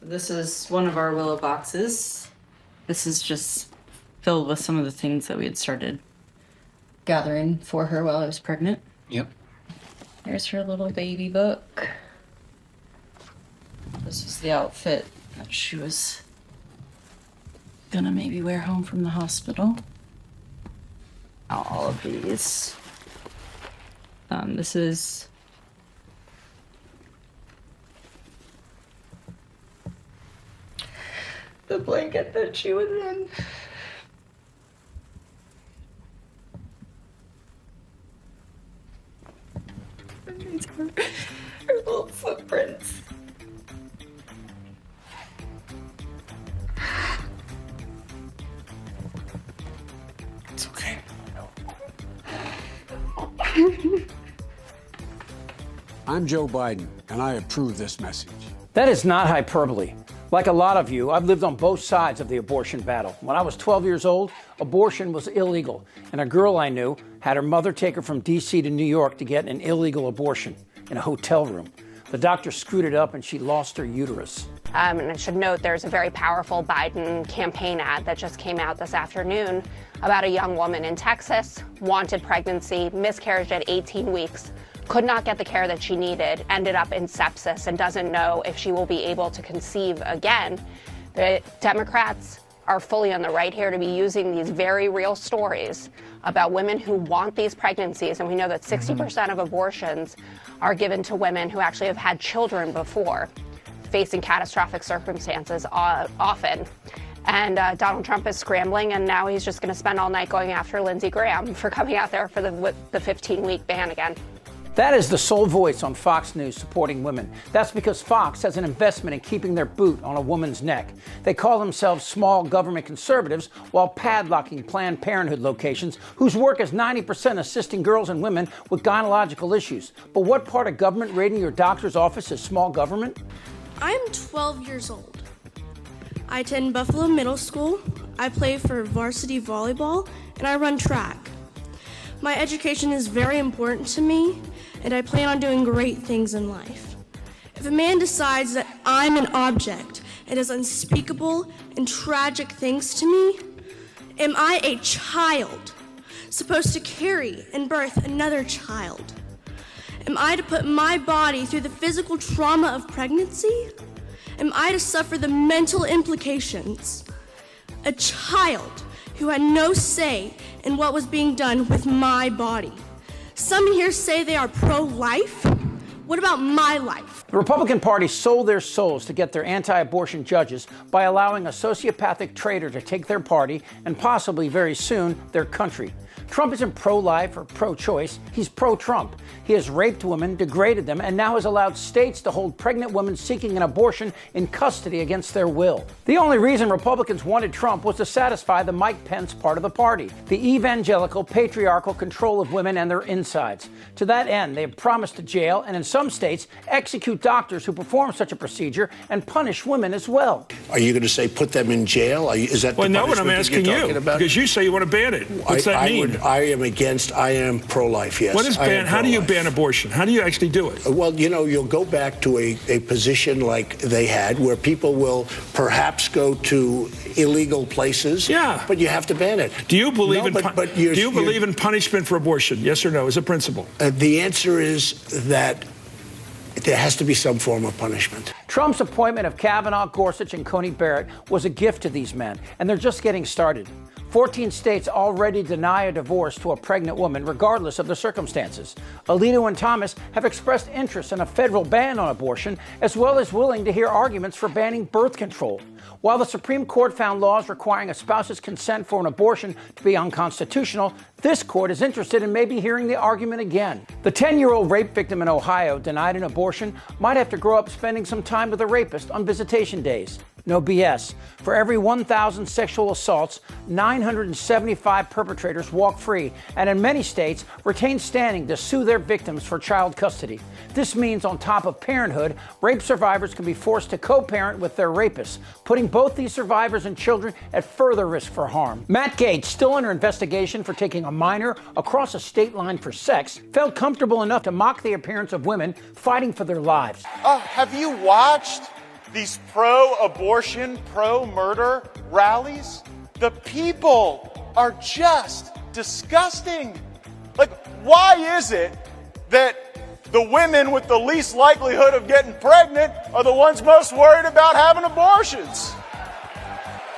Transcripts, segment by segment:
This is one of our willow boxes. This is just filled with some of the things that we had started gathering for her while I was pregnant. Yep. There's her little baby book. This is the outfit that she was gonna maybe wear home from the hospital. All of these. This is the blanket that she was in. These are her little footprints. It's okay. I'm Joe Biden, and I approve this message. That is not hyperbole. Like a lot of you, I've lived on both sides of the abortion battle. When I was 12 years old, abortion was illegal, and a girl I knew had her mother take her from D.C. to New York to get an illegal abortion in a hotel room. The doctor screwed it up, and she lost her uterus. And I should note there's a very powerful Biden campaign ad that just came out this afternoon about a young woman in Texas, wanted pregnancy, miscarriage at 18 weeks, could not get the care that she needed, ended up in sepsis, and doesn't know if she will be able to conceive again. The Democrats are fully on the right here to be using these very real stories about women who want these pregnancies, and we know that 60% of abortions are given to women who actually have had children before, facing catastrophic circumstances often. And Donald Trump is scrambling, and now he's just going to spend all night going after Lindsey Graham for coming out there for the 15-week ban again. That is the sole voice on Fox News supporting women. That's because Fox has an investment in keeping their boot on a woman's neck. They call themselves small government conservatives while padlocking Planned Parenthood locations whose work is 90% assisting girls and women with gynecological issues. But what part of government raiding your doctor's office is small government? I am 12 years old. I attend Buffalo Middle School, I play for varsity volleyball, and I run track. My education is very important to me, and I plan on doing great things in life. If a man decides that I'm an object and does unspeakable and tragic things to me, am I a child supposed to carry and birth another child? Am I to put my body through the physical trauma of pregnancy? Am I to suffer the mental implications? A child who had no say in what was being done with my body. Some here say they are pro-life. What about my life? The Republican Party sold their souls to get their anti-abortion judges by allowing a sociopathic traitor to take their party and possibly very soon their country. Trump isn't pro-life or pro-choice, he's pro-Trump. He has raped women, degraded them, and now has allowed states to hold pregnant women seeking an abortion in custody against their will. The only reason Republicans wanted Trump was to satisfy the Mike Pence part of the party, the evangelical, patriarchal control of women and their insides. To that end, they have promised to jail and in some states execute doctors who perform such a procedure and punish women as well. Are you going to say put them in jail? Is that well, the no, what I'm punishment that asking you're talking you, about? because you say you want to ban it. What's that mean? I am pro-life, yes. What is ban? How do you ban abortion? How do you actually do it? Well, you'll go back to a position like they had where people will perhaps go to illegal places. Yeah. But you have to ban it. Do you believe do you believe in punishment for abortion? Yes or no, as a principle? The answer is that there has to be some form of punishment. Trump's appointment of Kavanaugh, Gorsuch, and Coney Barrett was a gift to these men, and they're just getting started. 14 states already deny a divorce to a pregnant woman, regardless of the circumstances. Alito and Thomas have expressed interest in a federal ban on abortion, as well as willing to hear arguments for banning birth control. While the Supreme Court found laws requiring a spouse's consent for an abortion to be unconstitutional, this court is interested in maybe hearing the argument again. The 10-year-old rape victim in Ohio denied an abortion might have to grow up spending some time with a rapist on visitation days. No BS. For every 1,000 sexual assaults, 975 perpetrators walk free and in many states retain standing to sue their victims for child custody. This means on top of parenthood, rape survivors can be forced to co-parent with their rapists, putting both these survivors and children at further risk for harm. Matt Gaetz, still under investigation for taking a minor across a state line for sex, felt comfortable enough to mock the appearance of women fighting for their lives. Have you watched these pro-abortion, pro-murder rallies, the people are just disgusting. Like, why is it that the women with the least likelihood of getting pregnant are the ones most worried about having abortions?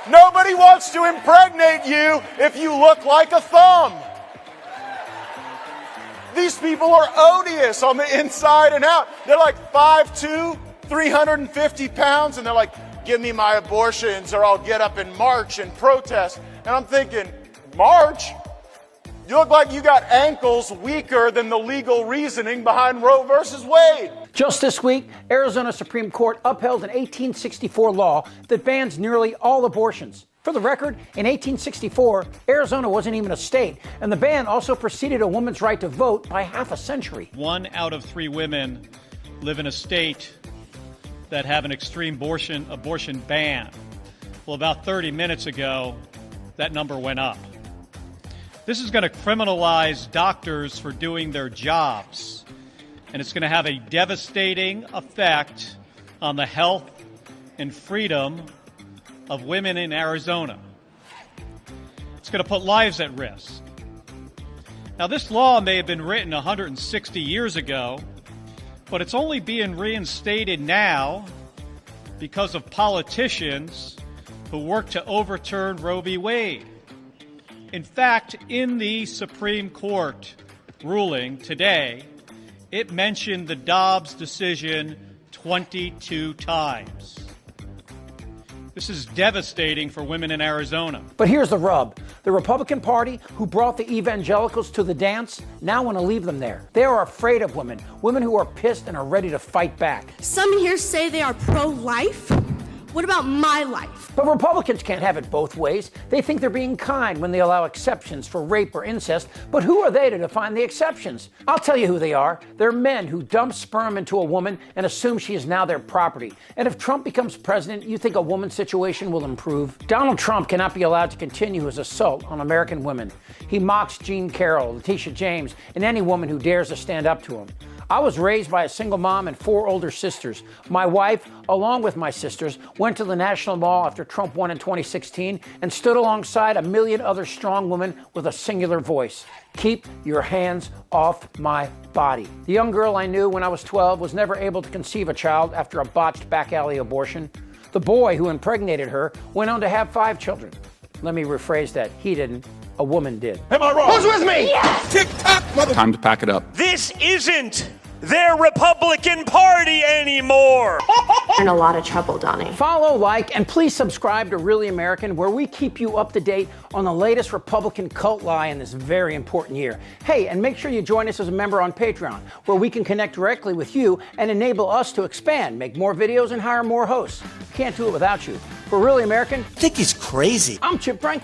Nobody wants to impregnate you if you look like a thumb. These people are odious on the inside and out. They're like 5'2", 350 pounds, and they're like, give me my abortions or I'll get up and march and protest. And I'm thinking, march? You look like you got ankles weaker than the legal reasoning behind Roe versus Wade. Just this week, Arizona Supreme Court upheld an 1864 law that bans nearly all abortions. For the record, in 1864, Arizona wasn't even a state, and the ban also preceded a woman's right to vote by half a century. 1 out of 3 women live in a state that have an extreme abortion ban. Well, about 30 minutes ago, that number went up. This is going to criminalize doctors for doing their jobs, and it's going to have a devastating effect on the health and freedom of women in Arizona. It's going to put lives at risk. Now, this law may have been written 160 years ago, but it's only being reinstated now because of politicians who work to overturn Roe v. Wade. In fact, in the Supreme Court ruling today, it mentioned the Dobbs decision 22 times. This is devastating for women in Arizona. But here's the rub. The Republican Party, who brought the evangelicals to the dance, now want to leave them there. They are afraid of women who are pissed and are ready to fight back. Some here say they are pro-life. What about my life? But Republicans can't have it both ways. They think they're being kind when they allow exceptions for rape or incest, but who are they to define the exceptions? I'll tell you who they are. They're men who dump sperm into a woman and assume she is now their property. And if Trump becomes president, you think a woman's situation will improve? Donald Trump cannot be allowed to continue his assault on American women. He mocks Jean Carroll, Letitia James, and any woman who dares to stand up to him. I was raised by a single mom and 4 older sisters. My wife, along with my sisters, went to the National Mall after Trump won in 2016 and stood alongside 1 million other strong women with a singular voice. Keep your hands off my body. The young girl I knew when I was 12 was never able to conceive a child after a botched back alley abortion. The boy who impregnated her went on to have 5 children. Let me rephrase that. He didn't. A woman did. Am I wrong? Who's with me? Yes! Tick-tock, mother... Time to pack it up. This isn't their Republican Party anymore. In a lot of trouble, Donnie. Follow, like, and please subscribe to Really American, where we keep you up to date on the latest Republican cult lie in this very important year. Hey, and make sure you join us as a member on Patreon, where we can connect directly with you and enable us to expand, make more videos, and hire more hosts. Can't do it without you. For Really American, I think he's crazy. I'm Chip Franklin.